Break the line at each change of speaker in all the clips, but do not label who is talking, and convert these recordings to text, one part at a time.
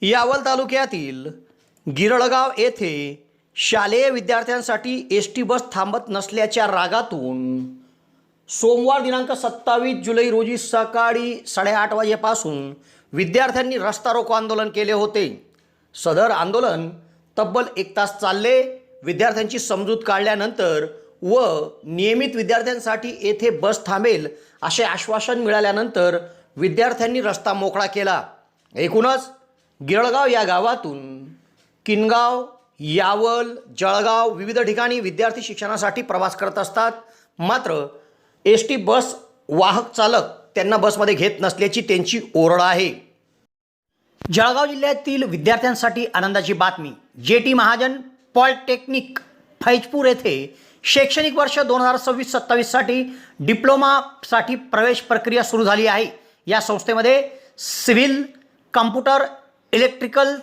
यावल तालुक्यातील गिरळगाव येथे शालेय विद्यार्थ्यांसाठी एस.टी बस थांबत नसल्याच्या रागातून सोमवार दिनांक 27 जुलै रोजी सकाळी 8:30 वाजेपासून विद्यार्थ्यांनी रस्ता रोको आंदोलन केले होते। सदर आंदोलन तब्बल 1 तास चालले। विद्यार्थ्यांची समजूत काढल्यानंतर व नियमित विद्यार्थ्यांसाठी येथे बस थांबेल असे आश्वासन मिळाल्यानंतर विद्यार्थ्यांनी रस्ता मोकळा केला। एकूणच गिरळगाव या गावातून किनगाव, यावल, जळगाव विविध ठिकाणी विद्यार्थी शिक्षणासाठी प्रवास करत असतात। मात्र एस.टी बस वाहक चालक त्यांना बसमध्ये घेत नसल्याची त्यांची ओरड आहे। जळगाव जिल्ह्यातील विद्यार्थ्यांसाठी आनंदाची बातमी। जे.टी. महाजन पॉलिटेक्निक फैजपूर येथे शैक्षणिक वर्ष 2026-27 साठी डिप्लोमासाठी प्रवेश प्रक्रिया सुरू झाली आहे। या संस्थेमध्ये civil, computer, electrical,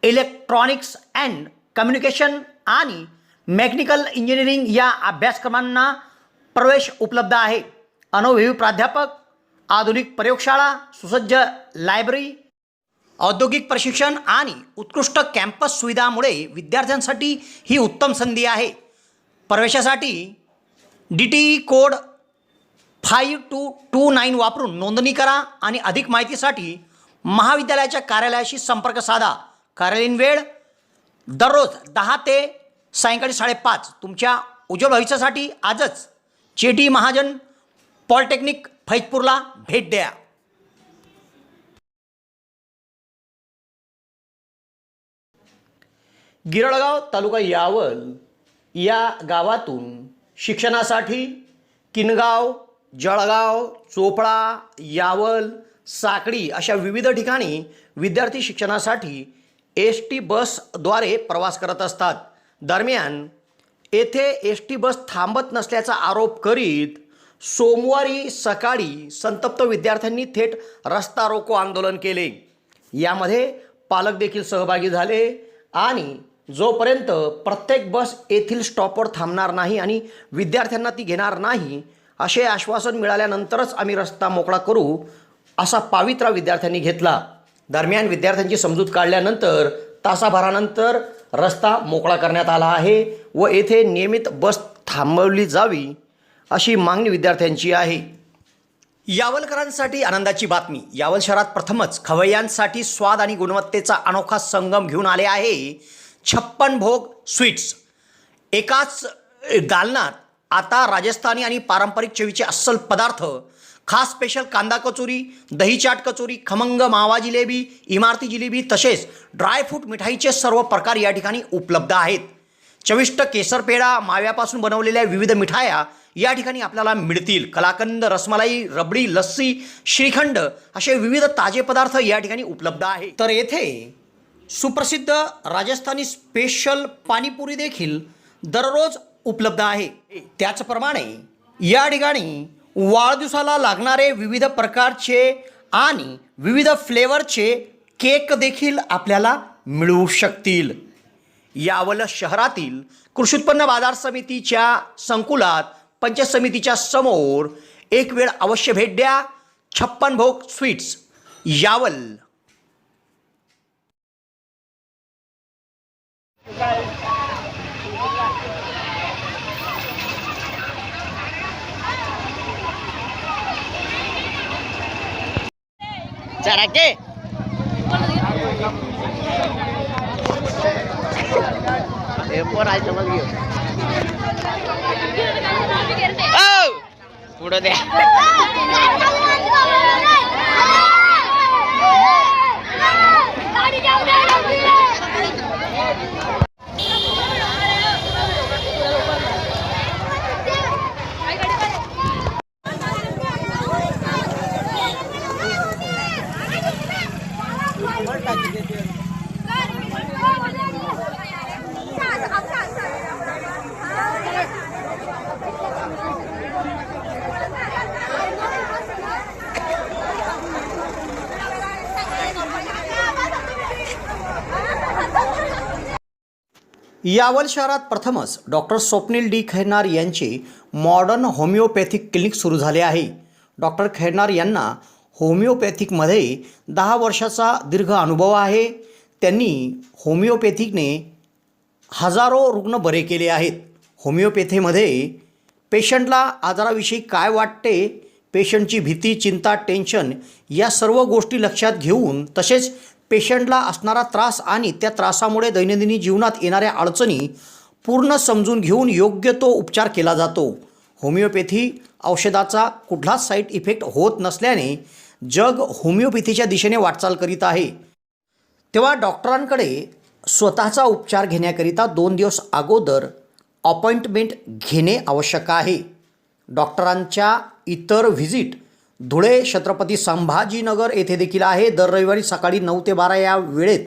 electronics and communication आणि मेकॅनिकल इंजिनिअरिंग या अभ्यासक्रमांना प्रवेश उपलब्ध आहे। अनुभवी प्राध्यापक, आधुनिक प्रयोगशाळा, सुसज्ज लायब्ररी, औद्योगिक प्रशिक्षण आणि उत्कृष्ट कॅम्पस सुविधांमुळे विद्यार्थ्यांसाठी ही उत्तम संधी आहे। प्रवेशासाठी DTE कोड 5229 वापरून नोंदणी करा आणि अधिक माहितीसाठी महाविद्यालयाच्या कार्यालयाशी संपर्क साधा। कार्यालयीन वेळ दररोज 10 ते सायंकाळी 5:30। तुमच्या उज्ज्वल भविष्यासाठी आजच जे.टी. महाजन पॉलिटेक्निक फैजपूरला भेट द्या। गिरळगाव तालुका यावल या गावातून शिक्षणासाठी किनगाव, जळगाव, चोपडा, यावल, साकडी अशा विविध ठिकाणी विद्यार्थी शिक्षणासाठी एस.टी बसद्वारे प्रवास करत असतात। दरम्यान येथे एस.टी बस थांबत नसल्याचा आरोप करीत सोमवारी सकाळी संतप्त विद्यार्थ्यांनी थेट रस्ता रोको आंदोलन केले। यामध्ये पालक देखील सहभागी झाले आणि जोपर्यंत प्रत्येक बस येथील स्टॉपवर थांबणार नाही आणि विद्यार्थ्यांना ती घेणार नाही असे आश्वासन मिळाल्यानंतरच आम्ही रस्ता मोकळा करू असा पावित्रा विद्यार्थ्यांनी घेतला। दरम्यान विद्यार्थ्यांची समजूत काढल्यानंतर तासाभरानंतर रस्ता मोकळा करण्यात आला आहे व येथे नियमित बस थांबवली जावी अशी मागणी विद्यार्थ्यांची आहे। यावलकरांसाठी आनंदाची बातमी। यावल शहरात प्रथमच खवय्यांसाठी स्वाद आणि गुणवत्तेचा अनोखा संगम घेऊन आले आहे 56 भोग स्वीट्स। एकाच दालनात आता राजस्थानी आणि पारंपरिक चवीचे अस्सल पदार्थ, खास स्पेशल कांदा कचोरी, दही चाट कचोरी, खमंग मावा जिलेबी, इमारती जिलेबी तसेच ड्रायफ्रूट मिठाईचे सर्व प्रकार या ठिकाणी उपलब्ध आहेत। चविष्ट केसर पेढा, माव्यापासून बनवलेल्या विविध मिठाया या ठिकाणी आपल्याला मिळतील। कलाकंद, रसमलाई, रबडी, लस्सी, श्रीखंड असे विविध ताजे पदार्थ या ठिकाणी उपलब्ध आहेत। तर येथे सुप्रसिद्ध राजस्थानी स्पेशल पाणीपुरी देखील दररोज उपलब्ध आहे। त्याचप्रमाणे या ठिकाणी वाढदिवसाला लागणारे विविध प्रकारचे आणि विविध फ्लेवरचे केक देखील आपल्याला मिळू शकतील। यावल शहरातील कृषी उत्पन्न बाजार समितीच्या संकुलात पंचायत समितीच्या समोर एक वेळ अवश्य भेट द्या। 56 भोग स्वीट्स, यावल।
चला के फोन आहे समज घेऊ पुढं द्या।
यावल शहरात प्रथमच डॉक्टर स्वप्नील डी खैरनार यांचे मॉडर्न होमिओपॅथिक क्लिनिक सुरू झाले आहे। डॉक्टर खैरनार यांना होमिओपॅथिकमध्ये 10 वर्षाचा दीर्घ अनुभव आहे. त्यांनी होमिओपॅथिकने हजारो रुग्ण बरे केले आहेत. होमिओपॅथीमध्ये पेशंटला आजाराविषयी काय वाटते, पेशंटची भीती, चिंता, टेन्शन या सर्व गोष्टी लक्षात घेऊन, तसेच पेशंटला असणारा त्रास आणि त्या त्रासामुळे दैनंदिन जीवनात येणाऱ्या अडचणी पूर्ण समजून घेऊन योग्य तो उपचार केला जातो. होमिओपॅथी औषधाचा कुठलाच साईड इफेक्ट होत नसल्याने जग होमिओपॅथीच्या दिशेने वाटचाल करीत आहे. तेव्हा डॉक्टरांकडे स्वतःचा उपचार घेण्याकरिता 2 दिवस अगोदर अपॉइंटमेंट घेणे आवश्यक आहे. डॉक्टरांच्या इतर व्हिजिट धुळे, छत्रपती संभाजीनगर येथे देखील आहे. दर रविवारी सकाळी 9 ते 12 या वेळेत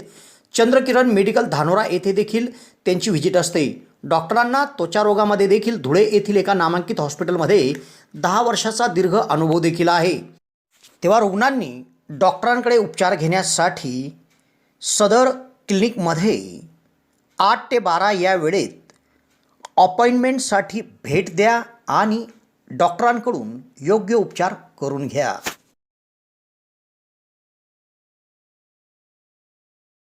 चंद्रकिरण मेडिकल धानोरा येथे देखील त्यांची व्हिजिट असते. डॉक्टरांना त्वचा रोगामध्ये देखील धुळे येथील एका नामांकित हॉस्पिटलमध्ये 10 वर्षाचा दीर्घ अनुभव देखील आहे. तेव्हा रुग्णांनी डॉक्टरांकडे उपचार घेण्यासाठी सदर क्लिनिकमध्ये 8 ते 12 या वेळेत अपॉइंटमेंटसाठी भेट द्या आणि डॉक्टरांकडून योग्य उपचार करून घ्या.